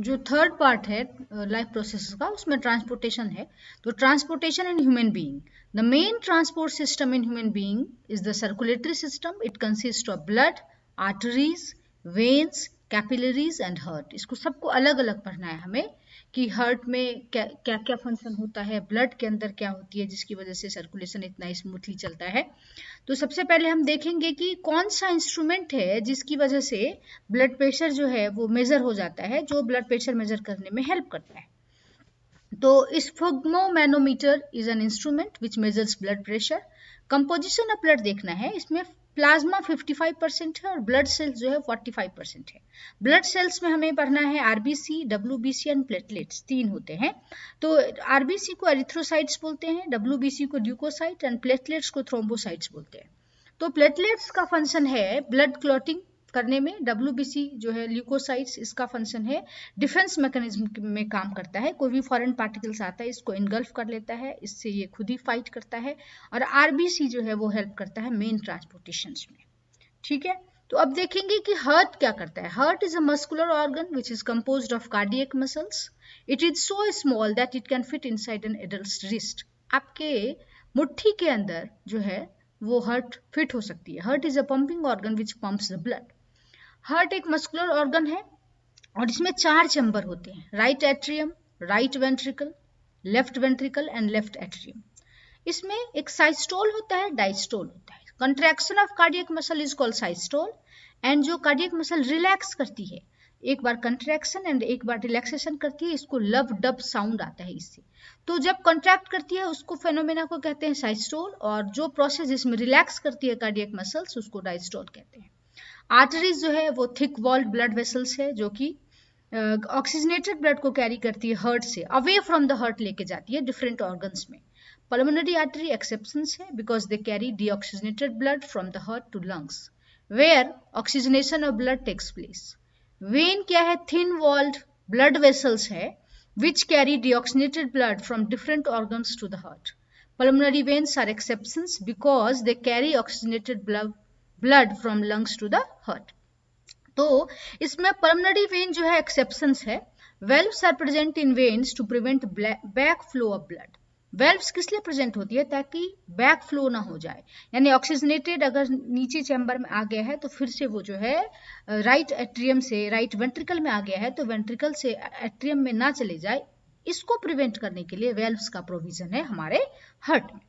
जो third part है life process का, उसमें ट्रांसपोर्टेशन है। तो transportation in human being, the main transport system in human being is the circulatory system. It consist of blood, arteries, veins, capillaries and heart. इसको सबको अलग अलग पढ़ना है हमें कि हार्ट में क्या क्या क्या फंक्शन होता है, ब्लड के अंदर क्या होती है जिसकी वजह से सर्कुलेशन इतना स्मूथली चलता है। तो सबसे पहले हम देखेंगे कि कौन सा इंस्ट्रूमेंट है जिसकी वजह से ब्लड प्रेशर जो है वो मेजर हो जाता है, जो ब्लड प्रेशर मेजर करने में हेल्प करता है। तो sphygmomanometer is an instrument which measures blood pressure. Composition of blood देखना है, इसमें प्लाज्मा 55% है और ब्लड सेल्स जो है 45% है। ब्लड सेल्स में हमें पढ़ना है आरबीसी, डब्ल्यूबीसी एंड प्लेटलेट्स, 3 होते हैं। तो आरबीसी को एरिथ्रोसाइट्स बोलते हैं, डब्ल्यूबीसी को ल्यूकोसाइट एंड प्लेटलेट्स को थ्रोम्बोसाइट्स बोलते हैं। तो प्लेटलेट्स का फंक्शन है ब्लड क्लॉटिंग करने में, डब्ल्यूबीसी जो है ल्यूकोसाइट्स, इसका फंक्शन है डिफेंस मैकेनिज्म में काम करता है। कोई भी फॉरेन पार्टिकल्स आता है इसको इनगल्फ कर लेता है, इससे ये खुद ही फाइट करता है। और आरबीसी जो है वो हेल्प करता है मेन ट्रांसपोर्टेशन में। ठीक है, तो अब देखेंगे कि हार्ट क्या करता है। Heart is a muscular organ which is composed of cardiac muscles. It is so small that it can fit inside an adult wrist. आपके मुट्ठी के अंदर जो है वो हार्ट फिट हो सकती है। Heart is a pumping organ which pumps the blood. Heart एक मस्कुलर ऑर्गन है और इसमें 4 चैम्बर होते हैं, right atrium, right ventricle, left ventricle and left atrium. इसमें एक साइस्टोल होता है, डायस्टोल होता है। Contraction of cardiac muscle is called systole, and जो कार्डियक मसल रिलैक्स करती है, एक बार कंट्रैक्शन एंड एक बार रिलैक्सेशन करती है, इसको लब डब साउंड आता है इससे। तो जब कंट्रैक्ट करती है उसको फेनोमेना को कहते हैं साइस्टोल, और जो प्रोसेस जिसमें रिलैक्स करती है कार्डियक मसल्स उसको डायस्टोल कहते हैं। आर्टरीज जो है वो थिक वॉल्ड ब्लड वेसल्स है जो कि ऑक्सीजनेटेड ब्लड को कैरी करती है हार्ट से अवे फ्रॉम द हार्ट लेके जाती है डिफरेंट ऑर्गन्स में। पल्मोनरी आर्टरी एक्सेप्शंस है because they carry deoxygenated blood from the heart to lungs where oxygenation of blood takes place. Vein क्या है, थिन वॉल्ड ब्लड वेसल्स है which carry deoxygenated blood from different organs to the heart. Pulmonary veins are exceptions because they carry oxygenated blood from lungs to the heart. तो इसमें pulmonary vein जो है exceptions है। Valves are present in veins to prevent back flow of blood. Valves किस लिए present होती है, ताकि बैक फ्लो ना हो जाए, यानी ऑक्सीजनेटेड अगर नीचे चैम्बर में आ गया है तो फिर से वो जो है राइट एट्रियम से राइट वेंट्रिकल में आ गया है तो वेंट्रिकल से एट्रियम में ना चले जाए, इसको प्रिवेंट करने के लिए वेल्व्स का प्रोविजन है हमारे हार्ट में।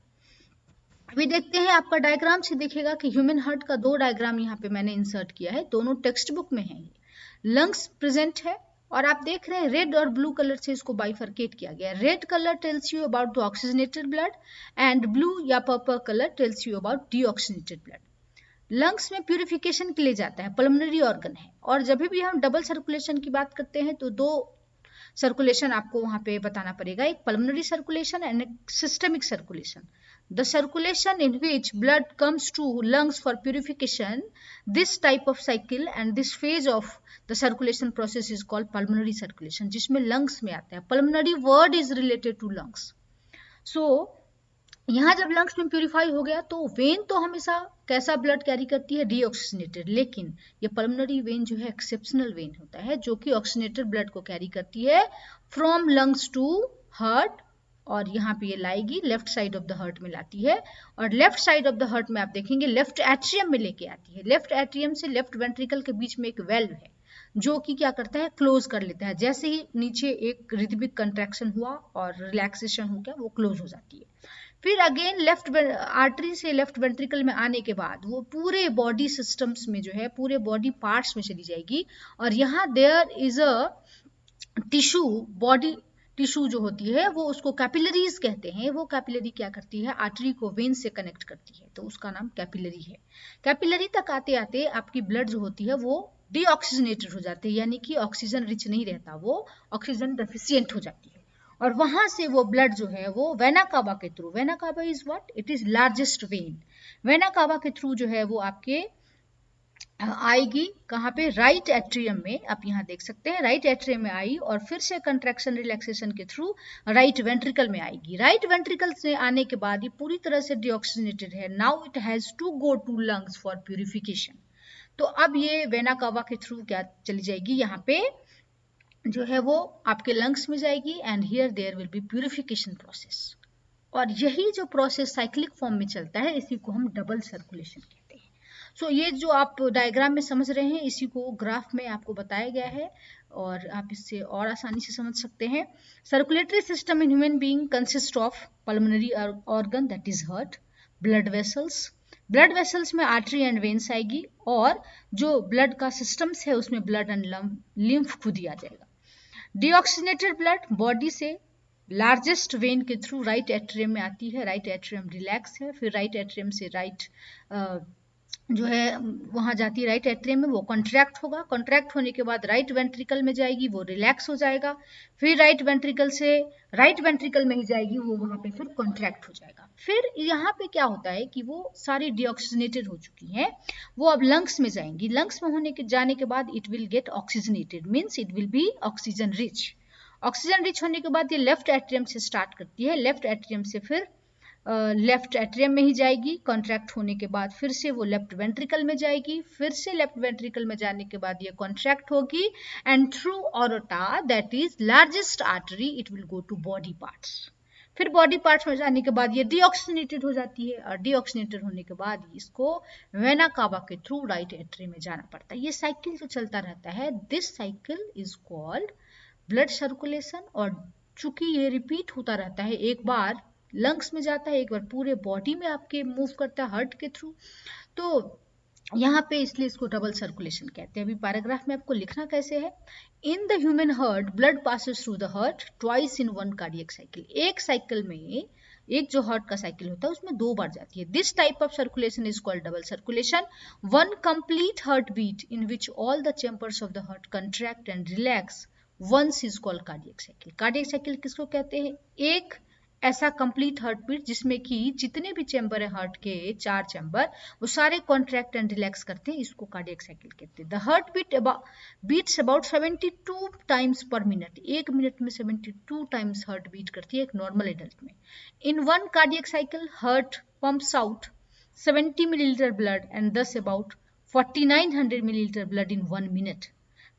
अभी देखते हैं, आपका डायग्राम से देखेगा कि ह्यूमन हार्ट का 2 डायग्राम यहाँ पे मैंने इंसर्ट किया है, दोनों टेक्स्ट बुक में है। लंग्स प्रेजेंट है और आप देख रहे हैं रेड और ब्लू कलर से इसको बाइफरकेट किया गया। Red colour tells you about the oxygenated blood and blue या purple colour tells you about deoxygenated blood. Lungs में प्यूरिफिकेशन के लिए जाता है, पल्मोनरी ऑर्गन है, और जब भी हम डबल सर्कुलेशन की बात करते हैं तो 2 सर्कुलेशन आपको वहां पे बताना पड़ेगा, एक पल्मोनरी सर्कुलेशन एंड एक systemic circulation. The circulation in which blood comes to lungs for purification, this type of cycle and this phase of the circulation process is called pulmonary circulation, जिसमें lungs में आता है। Pulmonary word is related to lungs. So यहाँ जब lungs में purify हो गया तो वेन तो हमेशा कैसा ब्लड कैरी करती है, डीऑक्सीजनेटेड, लेकिन ये पल्मोनरी वेन जो है एक्सेप्शनल वेन होता है जो कि ऑक्सीजनेटेड ब्लड को कैरी करती है फ्रॉम लंग्स टू हार्ट, और यहाँ पे ये लाएगी left side of the heart में लाती है, और left side of the heart में आप देखेंगे लेफ्ट एट्रियम में लेके आती है। लेफ्ट एट्रियम से लेफ्ट वेंट्रिकल के बीच में एक वेल्व है जो कि क्या करता है, क्लोज कर लेता है। जैसे ही नीचे एक रिदमिक कंट्रैक्शन हुआ और रिलैक्सेशन हो गया, वो क्लोज हो जाती है। फिर अगेन लेफ्ट आर्टरी से लेफ्ट वेंट्रिकल में आने के बाद वो पूरे बॉडी सिस्टम्स में जो है, पूरे बॉडी पार्ट्स में चली जाएगी, और यहाँ there is a tissue, body tissue जो होती है वो उसको कैपिलरीज कहते हैं। वो कैपिलरी क्या करती है, आर्टरी को वेन से कनेक्ट करती है, तो उसका नाम कैपिलरी है। कैपिलरी तक आते आते आपकी ब्लड जो होती है वो डीऑक्सीजनेटेड हो जाती है, यानी कि ऑक्सीजन रिच नहीं रहता, वो ऑक्सीजन डेफिशिएंट हो जाती है, और वहां से वो ब्लड जो है वो वेना कावा के through, vena cava is what, it is largest when, vena cava के थ्रू जो है वो आपके आएगी कहाँ पे, राइट एट्रियम में। आप यहाँ देख सकते हैं राइट एट्रियम में आई और फिर से कंट्रैक्शन रिलैक्सेशन के थ्रू राइट वेंट्रिकल में आएगी। राइट वेंट्रिकल से आने के बाद ये पूरी तरह से डीऑक्सीजनेटेड है। Now it has to go to lungs for purification. तो अब ये वेना कावा के थ्रू क्या चली जाएगी, यहाँ पे जो है वो आपके लंग्स में जाएगी and here there will be purification process. और यही जो प्रोसेस साइक्लिक फॉर्म में चलता है इसी को हम डबल सर्कुलेशन कहते हैं। सो ये जो आप डायग्राम में समझ रहे हैं इसी को ग्राफ में आपको बताया गया है और आप इससे और आसानी से समझ सकते हैं। Circulatory system in human being consist of pulmonary organ that is heart, blood vessels, blood vessels में आर्टरी एंड वेन्स आएगी और जो ब्लड का सिस्टम्स है उसमें ब्लड एंड लिम्फ खुद ही आ जाएगा। डीऑक्सीजनेटेड ब्लड बॉडी से लार्जेस्ट वेन के थ्रू राइट एट्रियम में आती है, राइट एट्रियम रिलैक्स है, फिर राइट एट्रियम से राइट जो है वहां जाती है राइट एट्रियम में, वो कॉन्ट्रैक्ट होगा, कॉन्ट्रैक्ट होने के बाद राइट वेंट्रिकल में जाएगी, वो रिलैक्स हो जाएगा, फिर राइट वेंट्रिकल से राइट वेंट्रिकल में ही जाएगी, वो वहां पे फिर कॉन्ट्रैक्ट हो जाएगा। फिर यहाँ पे क्या होता है कि वो सारी डीऑक्सीजनेटेड हो चुकी हैं, वो अब लंग्स में जाएंगी, लंग्स में होने के जाने के बाद it will get oxygenated, means it will be oxygen rich. Oxygen rich होने के बाद ये लेफ्ट एट्रियम से स्टार्ट करती है, लेफ्ट एट्रियम से फिर लेफ्ट एट्रियम में ही जाएगी, कॉन्ट्रैक्ट होने के बाद फिर से वो लेफ्ट वेंट्रिकल में जाएगी, फिर से लेफ्ट वेंट्रिकल में जाने के बाद ये कॉन्ट्रैक्ट होगी and through aorta that is largest artery it will go to body parts. फिर बॉडी पार्ट्स में जाने के बाद ये डीऑक्सीनेटेड हो जाती है और डीऑक्सीनेटेड होने के बाद इसको वेना कावा के थ्रू राइट एट्रियम में जाना पड़ता है। ये साइकिल जो चलता रहता है, this cycle is called blood circulation. और चूंकि ये रिपीट होता रहता है, एक बार लंग्स में जाता है, एक बार पूरे बॉडी में आपके मूव करता है हार्ट के थ्रू, तो यहाँ पे इसलिए इसको डबल सर्कुलेशन कहते हैं। अभी पैराग्राफ में आपको लिखना कैसे है, in the human heart blood passes through the heart twice in one cardiac cycle. एक साइकिल में एक जो हार्ट का साइकिल होता है उसमें 2 बार जाती है। This type of circulation is called double circulation. One complete heart beat in which all the chambers of the heart contract and relax once is called cardiac cycle. Cardiac cycle किसको कहते हैं, एक ऐसा कंप्लीट हार्ट बीट जिसमें कि जितने भी chamber है हार्ट के 4 चैम्बर वो सारे कॉन्ट्रैक्ट एंड रिलैक्स करते हैं, इसको कार्डियक साइकिल कहते हैं। The heart beats about 72 times per minute, एक मिनट में 72 टाइम्स हार्ट बीट करती है एक नॉर्मल एडल्ट में। In one cardiac cycle heart pumps out 70 millilitre blood and thus about 4900 milliliter blood in 1 minute.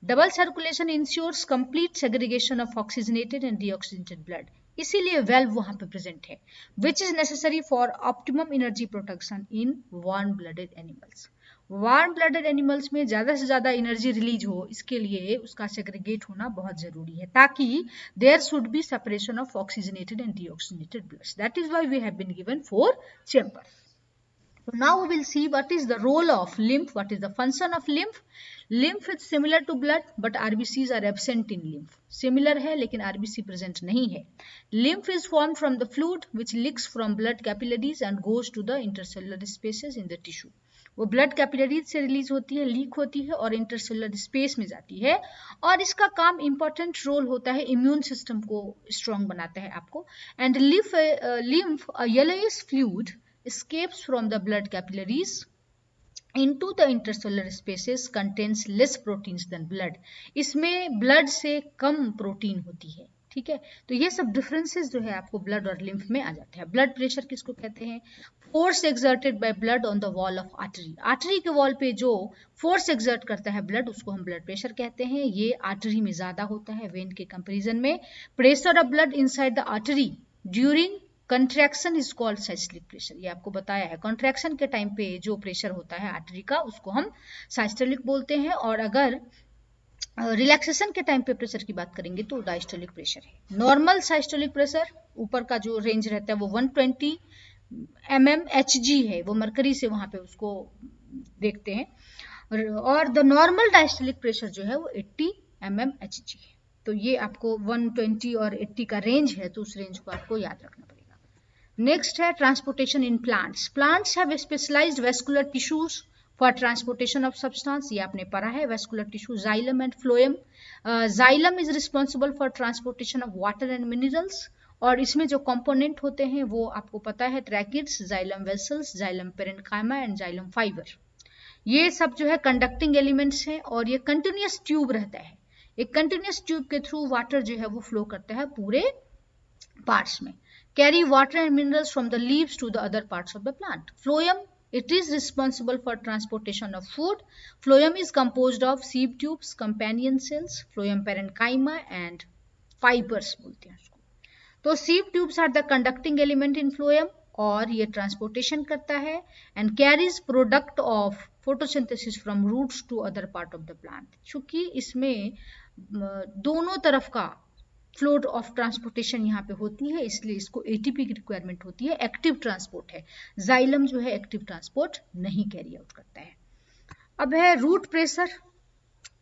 Double circulation ensures complete segregation of oxygenated and deoxygenated blood. इसीलिए valve वहां पे present है, which is necessary for optimum energy production in warm blooded animals. Warm blooded animals में ज्यादा से ज्यादा energy release हो, इसके लिए उसका सेग्रीगेट होना बहुत जरूरी है ताकि there should be separation of oxygenated and deoxygenated bloods. That is why we have been given 4 chambers. So now we will see what is the role of lymph, what is the function of lymph. Lymph is similar to blood but RBCs are absent in lymph. Similar है लेकिन RBC present नहीं है. Lymph is formed from the fluid which leaks from blood capillaries and goes to the intercellular spaces in the tissue. वो blood capillaries से release होती है, leak होती है और इंटरसेलुलर स्पेस में जाती है और इसका काम इंपॉर्टेंट रोल होता है, इम्यून सिस्टम को स्ट्रॉन्ग बनाता है आपको. And lymph a yellowish fluid escapes from the blood capillaries into the intercellular spaces contains less proteins than blood. इसमें ब्लड से कम प्रोटीन होती है, ठीक है. तो ये सब डिफरेंसेस जो है आपको ब्लड और लिम्फ में आ जाते हैं. ब्लड प्रेशर किसको कहते हैं, force exerted by blood on the wall of artery. Artery के वॉल पे जो फोर्स एक्सर्ट करता है ब्लड उसको हम ब्लड प्रेशर कहते हैं. ये आर्टरी में ज्यादा होता है वेन के कंपेरिजन में. Pressure of blood inside the artery during contraction is called systolic pressure. ये आपको बताया है, कॉन्ट्रैक्शन के टाइम पे जो प्रेशर होता है आर्टरी का उसको हम साइस्टोलिक बोलते हैं और अगर रिलैक्सेशन के टाइम पे प्रेशर की बात करेंगे तो डायस्टोलिक प्रेशर है. नॉर्मल साइस्टोलिक प्रेशर ऊपर का जो रेंज रहता है वो 120 mmHg है, वो मरकरी से वहां पे उसको देखते हैं, और द नॉर्मल डायस्टोलिक प्रेशर जो है वो 80 mmHg है. तो ये आपको 120 और 80 का रेंज है, तो उस रेंज को आपको याद रखना पड़ेगा. नेक्स्ट है transportation in plants. Plants have specialised vascular tissues for transportation of substance. ये आपने पढ़ा है, vascular tissue xylem and phloem. Xylem is responsible for transportation of water and minerals और इसमें जो कंपोनेंट होते हैं वो आपको पता है, tracheids, xylem vessels, xylem parenchyma and xylem fibre. ये सब जो है कंडक्टिंग एलिमेंट्स हैं और ये कंटिन्यूअस ट्यूब रहता है. एक कंटिन्यूअस ट्यूब के थ्रू वाटर जो है वो फ्लो करता है पूरे पार्ट्स में. Carry water and minerals from the leaves to the other parts of the plant. Phloem It is responsible for transportation of food. Phloem is composed of sieve tubes, companion cells, phloem parenchyma and fibers बोलते हैं उसको. तो sieve tubes are the conducting element in phloem और ये transportation करता है and carries product of photosynthesis from roots to other part of the plant. चूंकि इसमें दोनों तरफ का फ्लो ऑफ ट्रांसपोर्टेशन यहाँ पे होती है, इसलिए इसको एटीपी की रिक्वायरमेंट होती है. एक्टिव ट्रांसपोर्ट है, जाइलम जो है एक्टिव ट्रांसपोर्ट नहीं कैरी आउट करता है. अब है रूट प्रेशर.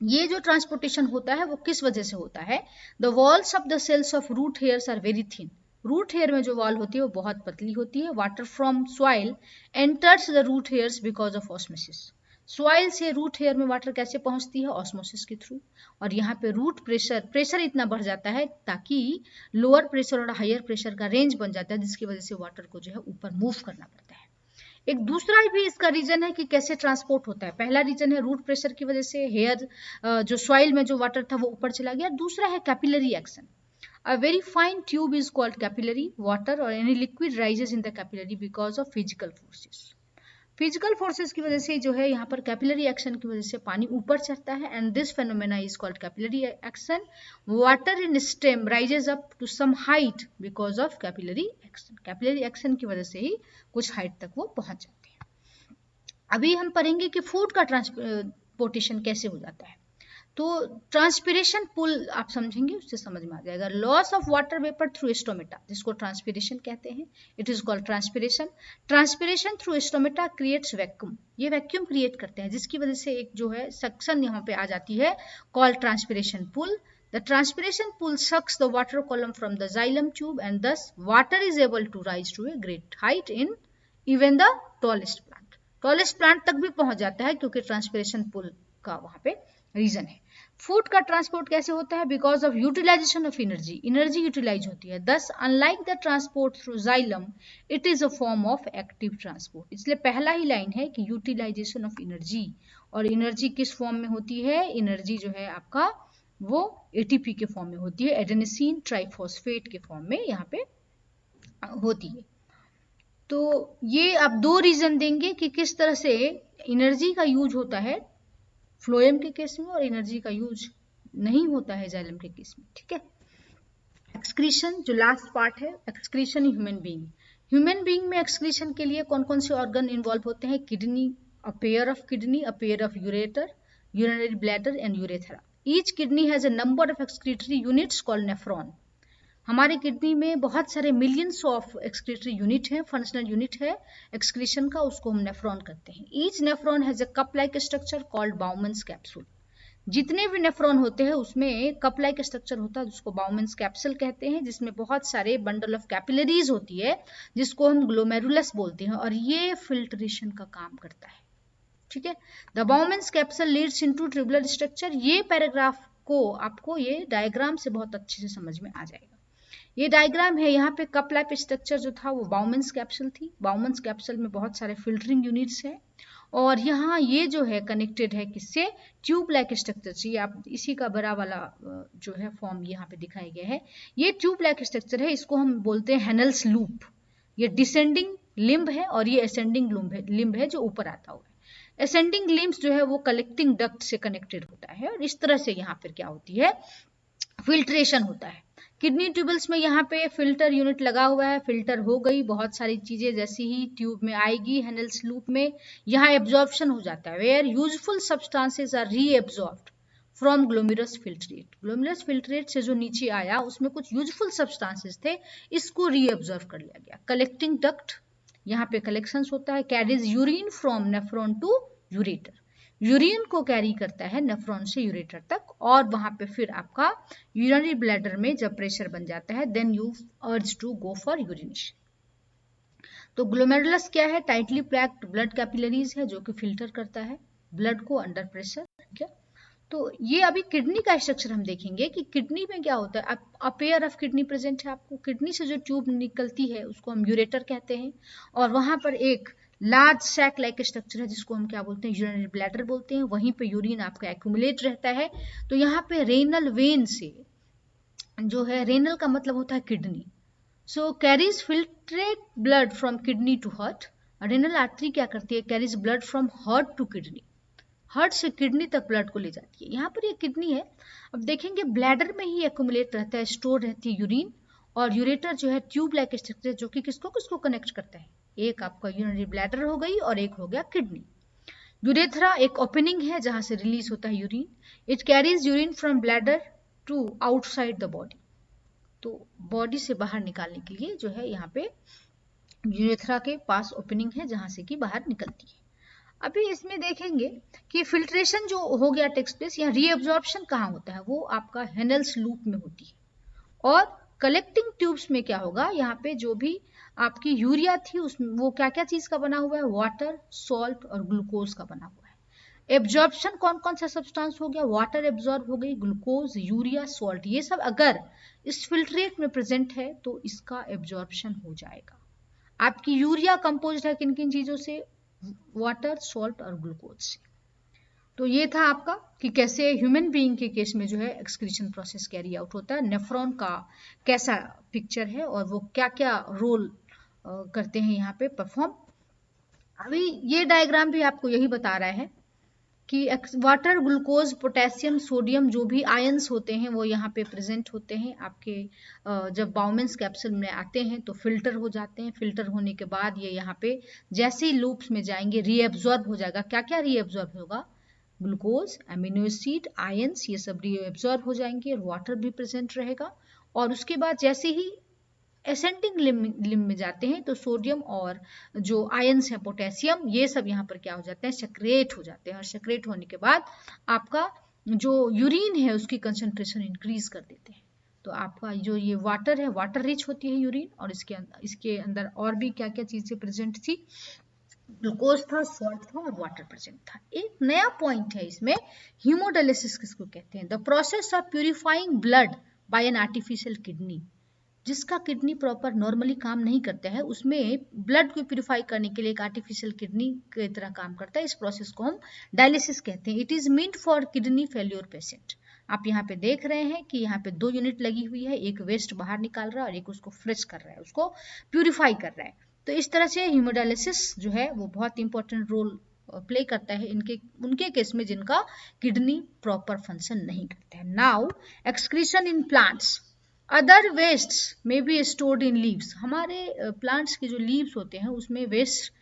ये जो ट्रांसपोर्टेशन होता है वो किस वजह से होता है? The walls of the cells of root hairs are very thin. Root hair में जो वॉल होती है वो बहुत पतली होती है. Water from soil enters the root hairs because of osmosis. Soil से रूट हेयर में वाटर कैसे पहुंचती है? ऑस्मोसिस के थ्रू. और यहाँ पे रूट प्रेशर इतना बढ़ जाता है ताकि लोअर प्रेशर और हायर प्रेशर का रेंज बन जाता है, जिसकी वजह से वाटर को जो है ऊपर मूव करना पड़ता है. एक दूसरा भी इसका रीजन है कि कैसे ट्रांसपोर्ट होता है. पहला रीजन है रूट प्रेशर की वजह से हेयर जो सॉइल में जो वाटर था वो ऊपर चला गया. दूसरा है capillary action. A very fine tube is called capillary. Water or any liquid rises in the capillary because of physical forces. Physical forces की वजह से जो है यहाँ पर कैपिलरी एक्शन की वजह से पानी ऊपर चढ़ता है and this phenomena is called capillary action. Water in stem rises up to some height because of capillary action. Capillary action की वजह से ही कुछ हाइट तक वो पहुंच जाते हैं. अभी हम पढ़ेंगे कि फूड का ट्रांसपोर्टेशन कैसे हो जाता है. तो ट्रांसपिरेशन पुल आप समझेंगे उससे समझ में आ जाएगा. Loss of water vapour through stomata, जिसको ट्रांसपिरेशन कहते हैं, it is called transpiration. Transpiration through stomata creates vacuum. ये वैक्यूम क्रिएट करते हैं जिसकी वजह से एक जो है सक्शन यहाँ पे आ जाती है, called transpiration pull. The transpiration pool sucks the water column from the xylem tube and thus water is able to rise to a great height in even the tallest plant. Tallest plant तक भी पहुंच जाता है क्योंकि transpiration pull का वहां पे reason है. फूड का ट्रांसपोर्ट कैसे होता है? Because of utilisation of energy. Energy utilise होती है. Thus unlike the transport through xylem it is a form of active transport. इसलिए पहला ही लाइन है कि यूटिलाइजेशन ऑफ एनर्जी. और एनर्जी किस फॉर्म में होती है? एनर्जी जो है आपका वो एटीपी के फॉर्म में होती है, एडेनिसिन ट्राइफॉस्फेट के फॉर्म में यहाँ पे होती है. तो ये आप दो रीजन देंगे कि किस तरह से एनर्जी का यूज होता है फ्लोएम के केस में और एनर्जी का यूज नहीं होता है जाइलम के केस में. ठीक है. एक्सक्रीशन जो लास्ट पार्ट है, excretion human being. Human being में एक्सक्रीशन के लिए कौन कौन से ऑर्गन इन्वॉल्व होते हैं? Kidney, a pair of kidney, a pair of ureter, urinary bladder and urethra. Each kidney has a number of excretory units called nephron. हमारे kidney में बहुत सारे मिलियंस ऑफ एक्सक्रीटरी यूनिट है, फंक्शनल यूनिट है excretion का, उसको हम nephron कहते हैं. Each nephron has a cup like structure called Bowman's capsule. जितने भी नेफ्रॉन होते हैं उसमें कप लाइक स्ट्रक्चर होता है जिसको बाउमन्स कैप्सूल कहते हैं, जिसमें बहुत सारे बंडल ऑफ कैपिलरीज होती है जिसको हम ग्लोमेरुलस बोलते हैं और ये फिल्ट्रेशन का काम करता है. ठीक है. The Bowman's capsule leads into tubular structure. ये पैराग्राफ को आपको ये डायग्राम से बहुत अच्छे से समझ में आ जाएगा. ये डायग्राम है, यहाँ पे कप लाइक स्ट्रक्चर जो था वो बाउमन्स कैप्सूल थी. बाउमन्स कैप्सूल में बहुत सारे फिल्टरिंग यूनिट्स हैं और यहाँ ये जो है कनेक्टेड है किससे? ट्यूब लाइक स्ट्रक्चर से. आप इसी का बड़ा वाला जो है फॉर्म यहाँ पे दिखाया गया है. ये ट्यूब लाइक स्ट्रक्चर है, इसको हम बोलते हैं हेनल्स लूप. ये डिसेंडिंग लिम्ब है और ये असेंडिंग लिम्ब है जो ऊपर आता हुआ है. असेंडिंग लिम्ब्स जो है वो कलेक्टिंग डक्ट से कनेक्टेड होता है और इस तरह से यहाँ पर क्या होती है? फिल्ट्रेशन होता है. किडनी ट्यूबल्स में यहाँ पे फिल्टर यूनिट लगा हुआ है, फिल्टर हो गई बहुत सारी चीजें, जैसी ही ट्यूब में आएगी हेनल्स लूप में यहाँ एब्जॉर्प्शन हो जाता है. Where useful substances are reabsorbed from glomerulus filtrate. Glomerulus filtrate से जो नीचे आया उसमें कुछ यूजफुल सब्सटेंसेस थे, इसको रीएब्जॉर्ब कर लिया गया. कलेक्टिंग डक्ट, यहाँ पे कलेक्शन होता है. Carries urine from nephron to ureter. Urine को कैरी करता है नेफ्रॉन से यूरेटर तक और वहां पे फिर आपका यूरिनरी ब्लैडर में जब प्रेशर बन जाता है then you urge to go for urination. तो ग्लोमेरुलस क्या है? टाइटली पैक्ड ब्लड कैपिलरीज है जो कि फिल्टर करता है ब्लड को अंडर प्रेशर. ठीक है. तो ये अभी किडनी का स्ट्रक्चर हम देखेंगे कि किडनी में क्या होता है. A pair of kidney present है. आपको किडनी से जो ट्यूब निकलती है उसको हम यूरेटर कहते हैं और वहां पर एक लार्ज सैक लाइक स्ट्रक्चर है जिसको हम क्या बोलते हैं? यूरिनरी ब्लैडर बोलते हैं. वहीं पे यूरिन आपका एक्यूमुलेट रहता है. तो यहाँ पे रेनल वेन से जो है, रेनल का मतलब होता है kidney, so carries filtrate blood from kidney to heart. Renal artery क्या करती है, carries blood from heart to kidney, heart से किडनी तक ब्लड को ले जाती है। यहाँ पर ये किडनी है, अब देखेंगे ब्लैडर में ही एक्यूमुलेट रहता है, स्टोर रहती है यूरिन, और यूरेटर जो है ट्यूब लाइक स्ट्रक्चर जो कि किसको किसको कनेक्ट करता है, एक आपका यूरिनरी ब्लैडर हो गई और एक हो गया किडनी। यूरेथ्रा एक ओपनिंग है जहां से रिलीज होता है urine, it carries urine from bladder to outside the body, तो बॉडी से बाहर निकालने के लिए जो है यहाँ पे यूरेथ्रा के पास ओपनिंग है जहां से कि बाहर निकलती है। अभी इसमें देखेंगे कि फिल्ट्रेशन जो हो गया टेक्स प्लेस, यहाँ रीअब्जॉर्प्शन कहाँ होता है, वो आपका हेनल्स लूप में होती है। और कलेक्टिंग ट्यूब्स में क्या होगा, यहाँ पे जो भी आपकी यूरिया थी उसमें वो क्या क्या चीज का बना हुआ है, वाटर, सॉल्ट और ग्लूकोज का बना हुआ है। एब्जॉर्प्शन कौन कौन सा सब्सटेंस हो गया, वाटर एब्जॉर्ब हो गई, ग्लूकोज, यूरिया, सॉल्ट, ये सब अगर इस फिल्ट्रेट में प्रेजेंट है तो इसका एब्जॉर्प्शन हो जाएगा। आपकी यूरिया कंपोज है किन किन चीजों से, वाटर, सॉल्ट और ग्लूकोज से। तो ये था आपका कि कैसे ह्यूमन बीइंग के केस में जो है एक्सक्रीशन प्रोसेस कैरी आउट होता है, नेफ्रॉन का कैसा पिक्चर है और वो क्या क्या रोल करते हैं यहाँ पे परफॉर्म। अभी ये डायग्राम भी आपको यही बता रहा है कि वाटर, ग्लूकोज, पोटेशियम, सोडियम जो भी आयंस होते हैं वो यहाँ पे प्रेजेंट होते हैं आपके जब बाउमेंस कैप्सूल में आते हैं तो फिल्टर हो जाते हैं, फिल्टर होने के बाद ये यहाँ पे जैसे ही लूप्स में जाएंगे रीएब्जॉर्ब हो जाएगा। क्या क्या रीएब्जॉर्ब होगा, ग्लूकोज, अमीनो एसिड, आयंस, ये सब रीएब्जॉर्ब हो जाएंगे और वाटर भी प्रेजेंट रहेगा। और उसके बाद जैसे ही एसेंडिंग लिम्ब में जाते हैं तो सोडियम और जो आयंस है पोटेशियम, ये सब यहाँ पर क्या हो जाते हैं, सेक्रेट हो जाते हैं, और सेक्रेट होने के बाद आपका जो यूरिन है उसकी कंसंट्रेशन इंक्रीज कर देते हैं। तो आपका जो ये वाटर है, वाटर रिच होती है यूरिन, और इसके अंदर और भी क्या क्या चीजें प्रेजेंट थी, ग्लूकोज था, सॉल्ट था और वाटर प्रेजेंट था। एक नया पॉइंट है इसमें, हीमोडायलिसिस किसको कहते हैं, the process of purifying blood bye an artificial kidney. जिसका किडनी प्रॉपर नॉर्मली काम नहीं करता है उसमें ब्लड को प्यूरिफाई करने के लिए एक आर्टिफिशियल किडनी की तरह काम करता है, इस प्रोसेस को हम डायलिसिस कहते हैं। It is meant for kidney failure patient. आप यहाँ पे देख रहे हैं कि यहाँ पे 2 यूनिट लगी हुई है, एक वेस्ट बाहर निकाल रहा है और एक उसको फ्रेश कर रहा है, उसको प्यूरिफाई कर रहा है। तो इस तरह से हीमोडायलिसिस जो है वो बहुत इंपॉर्टेंट रोल प्ले करता है उनके केस में जिनका किडनी प्रॉपर फंक्शन नहीं करता है। Now excretion in plants, other waste में बी स्टोर्ड इन लीव्स। हमारे प्लांट्स के जो लीव्स होते हैं उसमें वेस्ट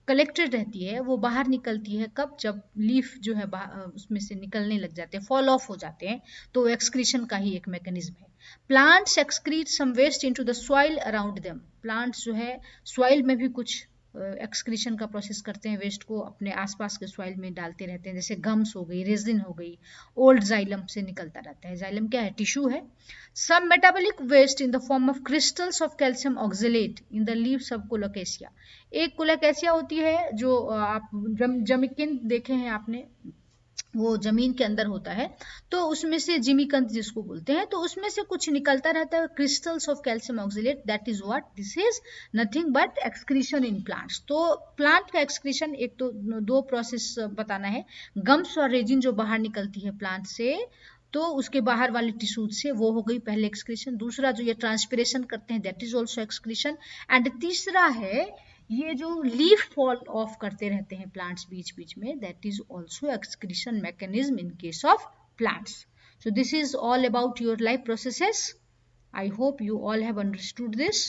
कलेक्टेड रहती है, वो बाहर निकलती है कब, जब लीफ जो है उसमें से निकलने लग जाते हैं, फॉल ऑफ हो जाते हैं, तो एक्सक्रीशन का ही एक मैकेनिज्म है। Plants excrete some waste into the soil around them. Plants जो है सॉइल में भी कुछ एक्सक्रीशन का प्रोसेस करते हैं, वेस्ट को अपने आसपास के सॉइल में डालते रहते हैं, जैसे गम्स हो गई, रेजिन हो गई, ओल्ड जाइलम से निकलता रहता है। जाइलम क्या है, टिश्यू है। Some metabolic waste in the form of crystals of calcium oxalate in the leaves of colocasia. एक कोलोकेशिया होती है जो आप जमिकिन देखे हैं आपने, वो जमीन के अंदर होता है, तो उसमें से जिमीकंद जिसको बोलते हैं, तो उसमें से कुछ निकलता रहता है, crystals of calcium oxalate, that is what, this is nothing but excretion in plants. तो प्लांट का एक्सक्रीशन एक तो 2 प्रोसेस बताना है, गम्स और रेजिन जो बाहर निकलती है प्लांट से, तो उसके बाहर वाले टिश्यूज से, वो हो गई पहले एक्सक्रीशन। दूसरा जो ये ट्रांसपिरेशन करते हैं that is also excretion. And तीसरा है ये जो लीफ फॉल ऑफ करते रहते हैं प्लांट्स बीच बीच में, that is also excretion mechanism in case of plants. So this is all about your life processes. I hope you all have understood this.